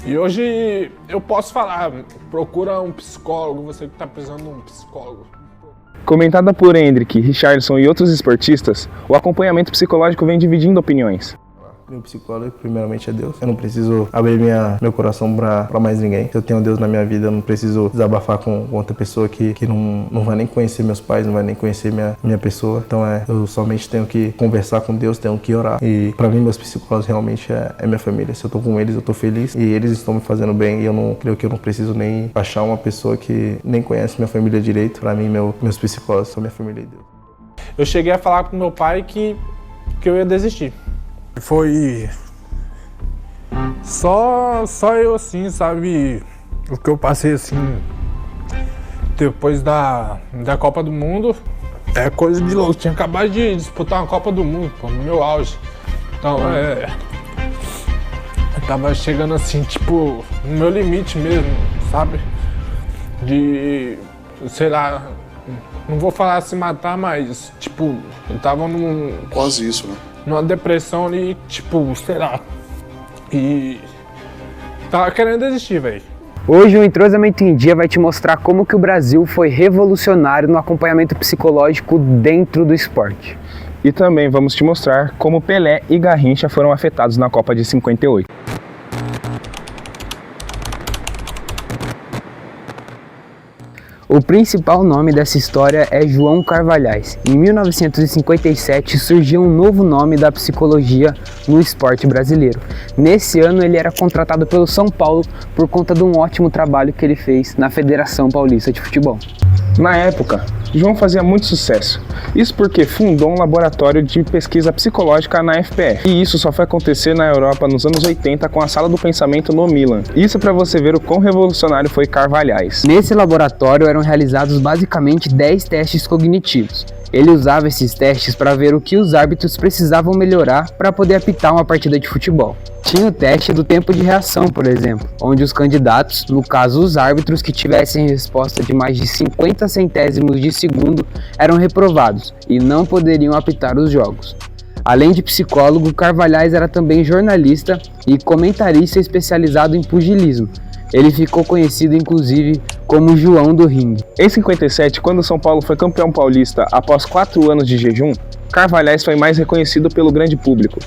E hoje eu posso falar, procura um psicólogo, você que está precisando de um psicólogo. Comentada por Hendrick, Richarlison e outros esportistas, o acompanhamento psicológico vem dividindo opiniões. Meu psicólogo, primeiramente, é Deus. Eu não preciso abrir meu coração pra mais ninguém. Se eu tenho Deus na minha vida, eu não preciso desabafar com outra pessoa que não vai nem conhecer meus pais, não vai nem conhecer minha pessoa. Então eu somente tenho que conversar com Deus, tenho que orar. E pra mim, meus psicólogos realmente é minha família. Se eu tô com eles, eu tô feliz. E eles estão me fazendo bem. E eu não creio que eu não preciso nem achar uma pessoa que nem conhece minha família direito. Pra mim, meus psicólogos são minha família e Deus. Eu cheguei a falar com meu pai que eu ia desistir. Foi só eu assim, sabe, o que eu passei assim, depois da Copa do Mundo, é coisa de louco, tinha acabado de disputar uma Copa do Mundo, pô, no meu auge, então eu tava chegando assim, tipo, no meu limite mesmo, sabe, de, sei lá, não vou falar se matar, mas, tipo, eu tava Quase isso, né? Numa depressão ali, tipo, sei lá. E tava querendo desistir, velho. Hoje o Entrosamento em Dia vai te mostrar como que o Brasil foi revolucionário no acompanhamento psicológico dentro do esporte. E também vamos te mostrar como Pelé e Garrincha foram afetados na Copa de 58. O principal nome dessa história é João Carvalhais. Em 1957 surgiu um novo nome da psicologia no esporte brasileiro. Nesse ano ele era contratado pelo São Paulo por conta de um ótimo trabalho que ele fez na Federação Paulista de Futebol. Na época, João fazia muito sucesso. Isso porque fundou um laboratório de pesquisa psicológica na FPF. E isso só foi acontecer na Europa nos anos 80 com a Sala do Pensamento no Milan. Isso para você ver o quão revolucionário foi Carvalhais. Nesse laboratório eram realizados basicamente 10 testes cognitivos. Ele usava esses testes para ver o que os árbitros precisavam melhorar para poder apitar uma partida de futebol. Tinha o teste do tempo de reação, por exemplo, onde os candidatos, no caso os árbitros que tivessem resposta de mais de 50 centésimos de segundo, eram reprovados e não poderiam apitar os jogos. Além de psicólogo, Carvalhais era também jornalista e comentarista especializado em pugilismo. Ele ficou conhecido inclusive como João do Ringue. Em 57, quando o São Paulo foi campeão paulista após 4 anos de jejum, Carvalhais foi mais reconhecido pelo grande público,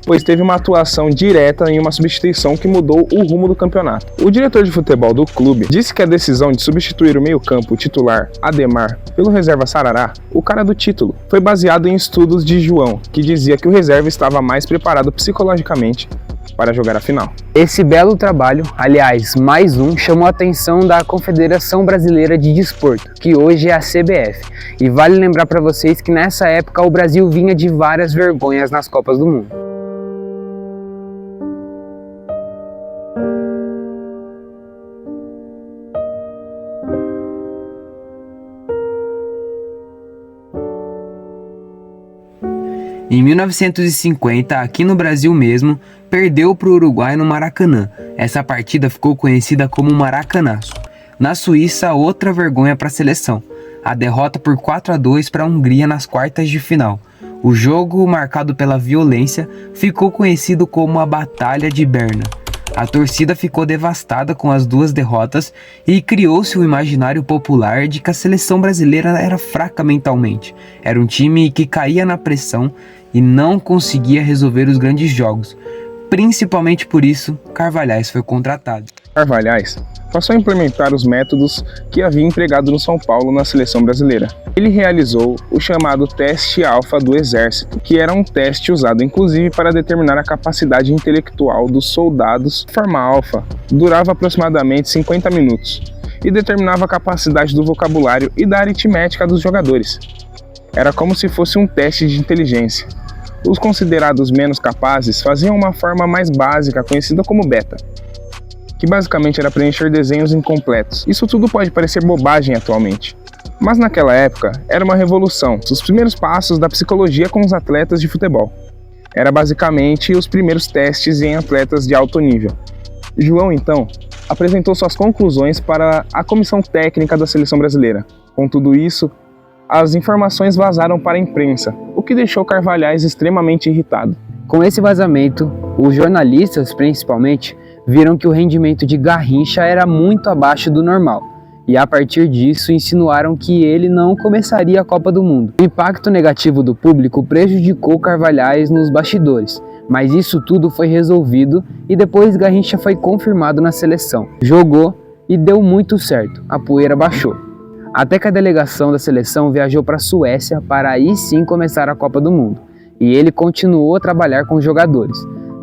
pois teve uma atuação direta em uma substituição que mudou o rumo do campeonato. O diretor de futebol do clube disse que a decisão de substituir o meio-campo titular, Ademar, pelo reserva Sarará, o cara do título, foi baseado em estudos de João, que dizia que o reserva estava mais preparado psicologicamente para jogar a final. Esse belo trabalho, aliás, mais um, chamou a atenção da Confederação Brasileira de Desporto, que hoje é a CBF. E vale lembrar para vocês que nessa época o Brasil vinha de várias vergonhas nas Copas do Mundo. Em 1950, aqui no Brasil mesmo, perdeu para o Uruguai no Maracanã. Essa partida ficou conhecida como Maracanaço. Na Suíça, outra vergonha para a seleção. A derrota por 4-2 para a Hungria nas quartas de final. O jogo, marcado pela violência, ficou conhecido como a Batalha de Berna. A torcida ficou devastada com as duas derrotas e criou-se o imaginário popular de que a seleção brasileira era fraca mentalmente. Era um time que caía na pressão e não conseguia resolver os grandes jogos. Principalmente por isso, Carvalhais foi contratado. Carvalhais passou a implementar os métodos que havia empregado no São Paulo na seleção brasileira. Ele realizou o chamado teste alfa do Exército, que era um teste usado inclusive para determinar a capacidade intelectual dos soldados. A forma alfa durava aproximadamente 50 minutos e determinava a capacidade do vocabulário e da aritmética dos jogadores. Era como se fosse um teste de inteligência. Os considerados menos capazes faziam uma forma mais básica, conhecida como beta, que basicamente era preencher desenhos incompletos. Isso tudo pode parecer bobagem atualmente, mas naquela época era uma revolução, os primeiros passos da psicologia com os atletas de futebol. Era basicamente os primeiros testes em atletas de alto nível. João, então, apresentou suas conclusões para a comissão técnica da seleção brasileira. Com tudo isso, as informações vazaram para a imprensa, o que deixou Carvalhais extremamente irritado. Com esse vazamento, os jornalistas, principalmente, viram que o rendimento de Garrincha era muito abaixo do normal, e a partir disso insinuaram que ele não começaria a Copa do Mundo. O impacto negativo do público prejudicou Carvalhais nos bastidores, mas isso tudo foi resolvido e depois Garrincha foi confirmado na seleção. Jogou e deu muito certo, a poeira baixou. Até que a delegação da seleção viajou para a Suécia para aí sim começar a Copa do Mundo, e ele continuou a trabalhar com os jogadores.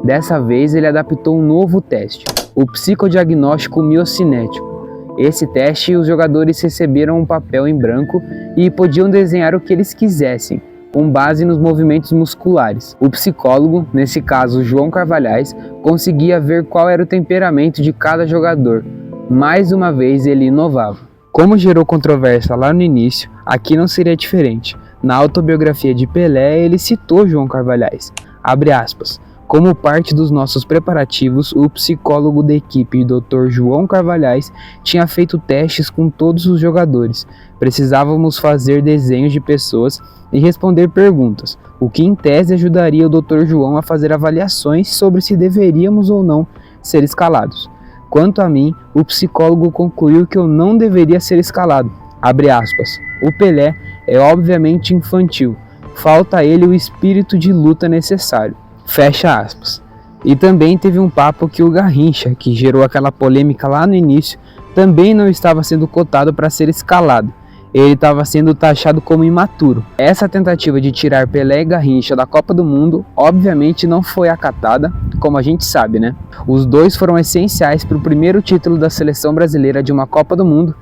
Dessa vez ele adaptou um novo teste, o psicodiagnóstico miocinético. Esse teste, os jogadores receberam um papel em branco e podiam desenhar o que eles quisessem, com base nos movimentos musculares. O psicólogo, nesse caso João Carvalhais, conseguia ver qual era o temperamento de cada jogador. Mais uma vez ele inovava. Como gerou controvérsia lá no início, aqui não seria diferente. Na autobiografia de Pelé, ele citou João Carvalhais. Abre aspas. Como parte dos nossos preparativos, o psicólogo da equipe, Dr. João Carvalhais, tinha feito testes com todos os jogadores. Precisávamos fazer desenhos de pessoas e responder perguntas, o que em tese ajudaria o Dr. João a fazer avaliações sobre se deveríamos ou não ser escalados. Quanto a mim, o psicólogo concluiu que eu não deveria ser escalado. Abre aspas. O Pelé é obviamente infantil. Falta a ele o espírito de luta necessário. Fecha aspas. E também teve um papo que o Garrincha, que gerou aquela polêmica lá no início, também não estava sendo cotado para ser escalado. Ele estava sendo taxado como imaturo. Essa tentativa de tirar Pelé e Garrincha da Copa do Mundo, obviamente não foi acatada, como a gente sabe, né? Os dois foram essenciais para o primeiro título da seleção brasileira de uma Copa do Mundo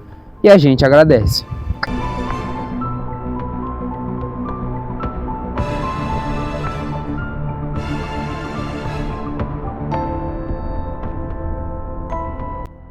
e a gente agradece.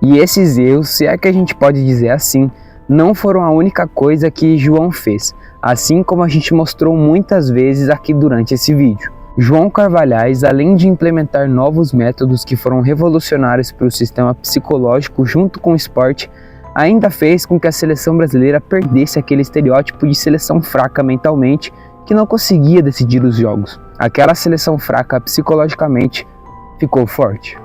E esses erros, se é que a gente pode dizer assim, não foram a única coisa que João fez, assim como a gente mostrou muitas vezes aqui durante esse vídeo. João Carvalhais, além de implementar novos métodos que foram revolucionários para o sistema psicológico junto com o esporte, ainda fez com que a seleção brasileira perdesse aquele estereótipo de seleção fraca mentalmente que não conseguia decidir os jogos. Aquela seleção fraca psicologicamente ficou forte.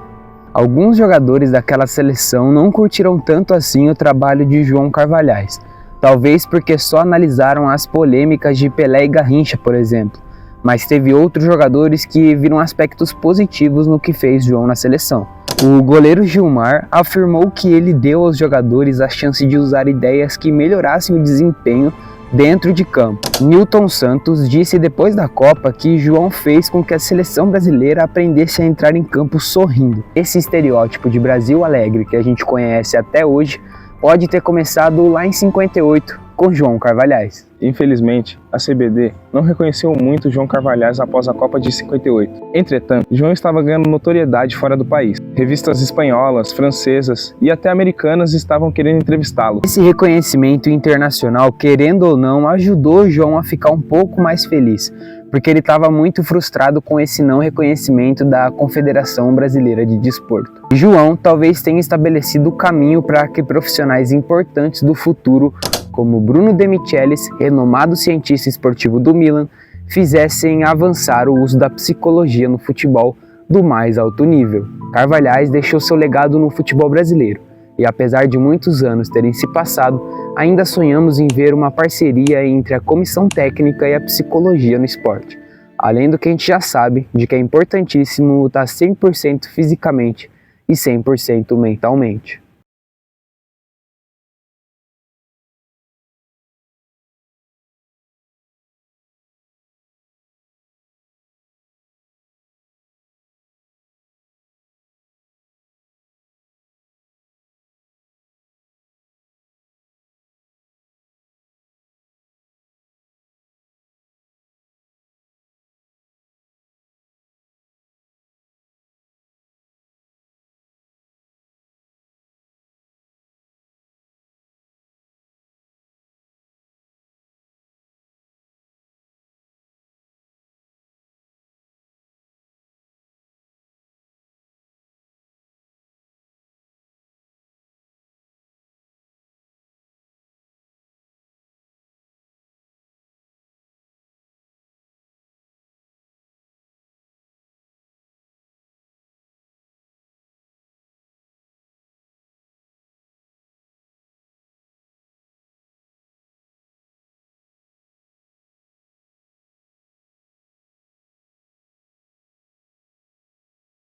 Alguns jogadores daquela seleção não curtiram tanto assim o trabalho de João Carvalhais, talvez porque só analisaram as polêmicas de Pelé e Garrincha, por exemplo, mas teve outros jogadores que viram aspectos positivos no que fez João na seleção. O goleiro Gilmar afirmou que ele deu aos jogadores a chance de usar ideias que melhorassem o desempenho dentro de campo. Nilton Santos disse depois da Copa que João fez com que a seleção brasileira aprendesse a entrar em campo sorrindo. Esse estereótipo de Brasil alegre que a gente conhece até hoje pode ter começado lá em 58 com João Carvalhais. Infelizmente, a CBD não reconheceu muito João Carvalhais após a Copa de 58. Entretanto, João estava ganhando notoriedade fora do país. Revistas espanholas, francesas e até americanas estavam querendo entrevistá-lo. Esse reconhecimento internacional, querendo ou não, ajudou João a ficar um pouco mais feliz, porque ele estava muito frustrado com esse não reconhecimento da Confederação Brasileira de Desporto. João talvez tenha estabelecido o caminho para que profissionais importantes do futuro, como Bruno De Michelis, renomado cientista esportivo do Milan, fizessem avançar o uso da psicologia no futebol do mais alto nível. Carvalhais deixou seu legado no futebol brasileiro, e apesar de muitos anos terem se passado, ainda sonhamos em ver uma parceria entre a comissão técnica e a psicologia no esporte, além do que a gente já sabe de que é importantíssimo estar 100% fisicamente e 100% mentalmente.